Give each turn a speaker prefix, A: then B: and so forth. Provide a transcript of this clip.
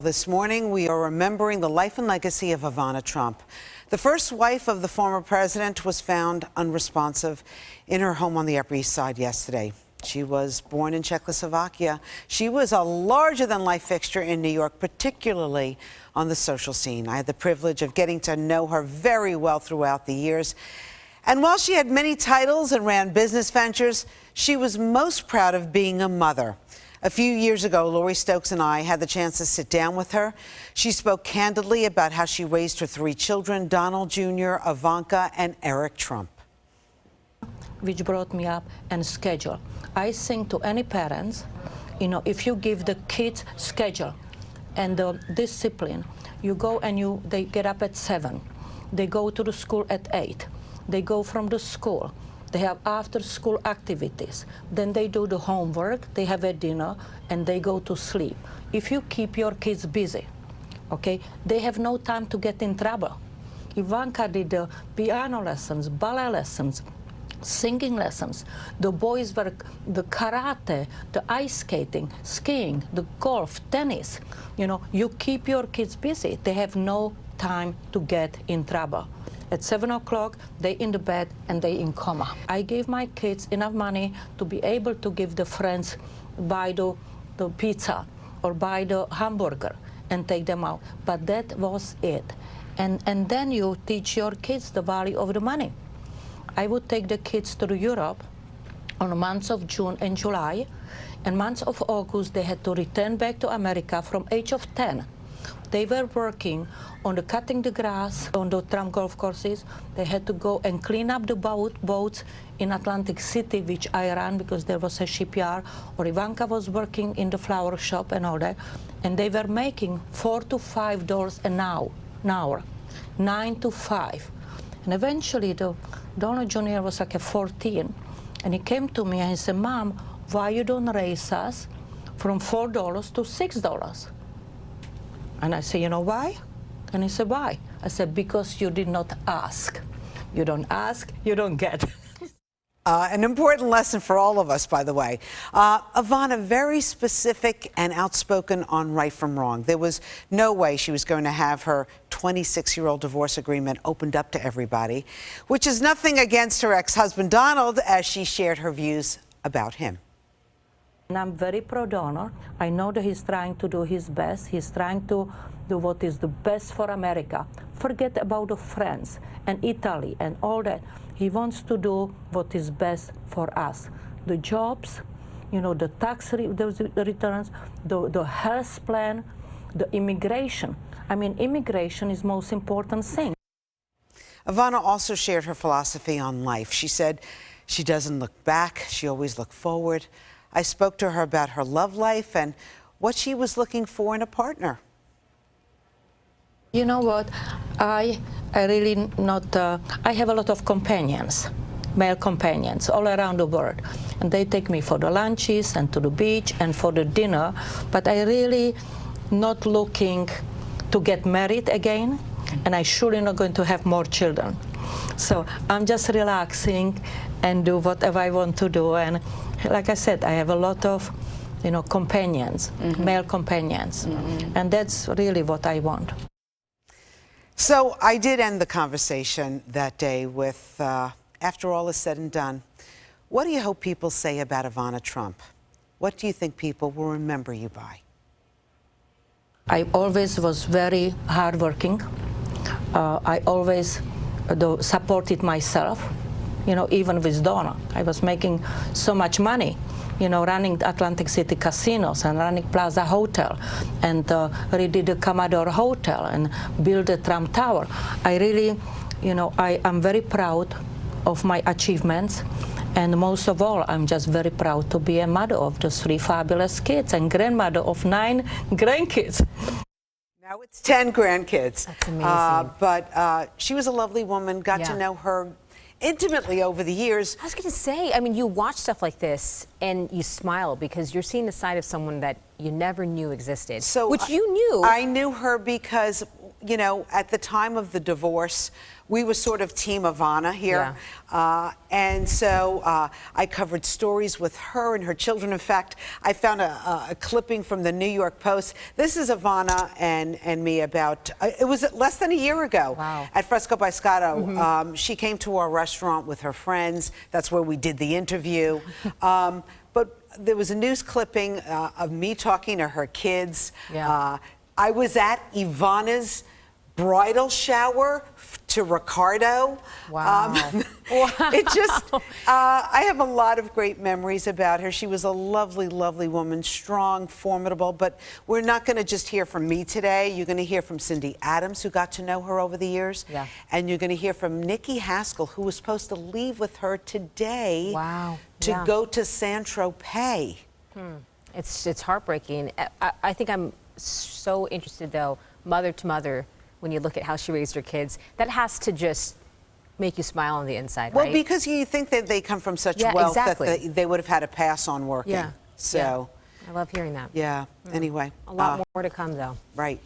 A: This morning, we are remembering the life and legacy of Ivana Trump. The first wife of the former president was found unresponsive in her home on the Upper East Side yesterday. She was born in Czechoslovakia. She was a larger-than-life fixture in New York, particularly on the social scene. I had the privilege of getting to know her very well throughout the years. And while she had many titles and ran business ventures, she was most proud of being a mother. A few years ago, Lori Stokes and I had the chance to sit down with her. She spoke candidly about how she raised her three children, Donald Jr., Ivanka, and Eric Trump.
B: Which brought me up and schedule. I think to any parents, if you give the kids schedule and the discipline, you go and they get up at 7. They go to the school at 8. They go from the school. They have after-school activities. Then they do the homework, they have a dinner, and they go to sleep. If you keep your kids busy, okay, they have no time to get in trouble. Ivanka did the piano lessons, ballet lessons, singing lessons. The boys were the karate, the ice skating, skiing, the golf, tennis. You keep your kids busy. They have no time to get in trouble. At 7 o'clock, they in the bed and they in coma. I gave my kids enough money to be able to give the friends, buy the pizza or buy the hamburger and take them out. But that was it. And then you teach your kids the value of the money. I would take the kids to Europe on the months of June and July, and months of August they had to return back to America from age of 10. They were working on the cutting the grass on the Trump golf courses. They had to go and clean up the boats in Atlantic City, which I ran because there was a shipyard, or Ivanka was working in the flower shop and all that. And they were making $4 to $5 an hour, 9 to 5. And eventually, Donald Jr. was like a 14, and he came to me and he said, "Mom, why you don't raise us from $4 to $6? And I said, "You know why?" And he said, "Why?" I said, "Because you did not ask. You don't ask, you don't get."
A: An important lesson for all of us, by the way. Ivana, very specific and outspoken on right from wrong. There was no way she was going to have her 26-year-old divorce agreement opened up to everybody, which is nothing against her ex-husband, Donald, as she shared her views about him.
B: And I'm very pro-Donald. I know that he's trying to do his best. He's trying to do what is the best for America. Forget about the France and Italy and all that. He wants to do what is best for us. The jobs, the tax returns, the health plan, the immigration. I mean, immigration is the most important thing.
A: Ivana also shared her philosophy on life. She said she doesn't look back, she always looks forward. I spoke to her about her love life and what she was looking for in a partner.
B: You know what? I really not. I have a lot of companions, male companions, all around the world, and they take me for the lunches and to the beach and for the dinner. But I really not looking to get married again, and I surely not going to have more children. So I'm just relaxing and do whatever I want to do. And like I said, I have a lot of, companions, male companions, and that's really what I want.
A: So I did end the conversation that day with, after all is said and done, what do you hope people say about Ivana Trump? What do you think people will remember you by?
B: I always was very hardworking. I always supported myself, even with Donna. I was making so much money, running Atlantic City casinos and running Plaza Hotel and redid the Commodore Hotel and built the Trump Tower. I really, I am very proud of my achievements. And most of all, I'm just very proud to be a mother of the 3 fabulous kids and grandmother of 9 grandkids.
A: Now it's 10 grandkids.
C: That's amazing.
A: But she was a lovely woman, got to know her intimately over the years.
C: I was going to say, I mean, you watch stuff like this and you smile because you're seeing the side of someone that you never knew existed, which you knew.
A: I knew her because you know, at the time of the divorce, we were sort of Team Ivana here. And so I covered stories with her and her children. In fact, I found a clipping from the New York Post. This is Ivana and me about, it was less than a year ago at Fresco by Scotto. She came to our restaurant with her friends. That's where we did the interview. But there was a news clipping of me talking to her kids. I was at Ivana's bridal shower to Ricardo. It just, I have a lot of great memories about her. She was a lovely, lovely woman, strong, formidable, but we're not going to just hear from me today. You're going to hear from Cindy Adams, who got to know her over the years. And you're going to hear from Nikki Haskell, who was supposed to leave with her today to go to Saint-Tropez.
C: It's heartbreaking. I think I'm so interested, though, mother to mother, when you look at how she raised her kids. That has to just make you smile on the inside, right?
A: Well, because you think that they come from such wealth that they would have had a pass on working. So
C: I love hearing that.
A: Anyway.
C: A lot more to come, though.
A: Right.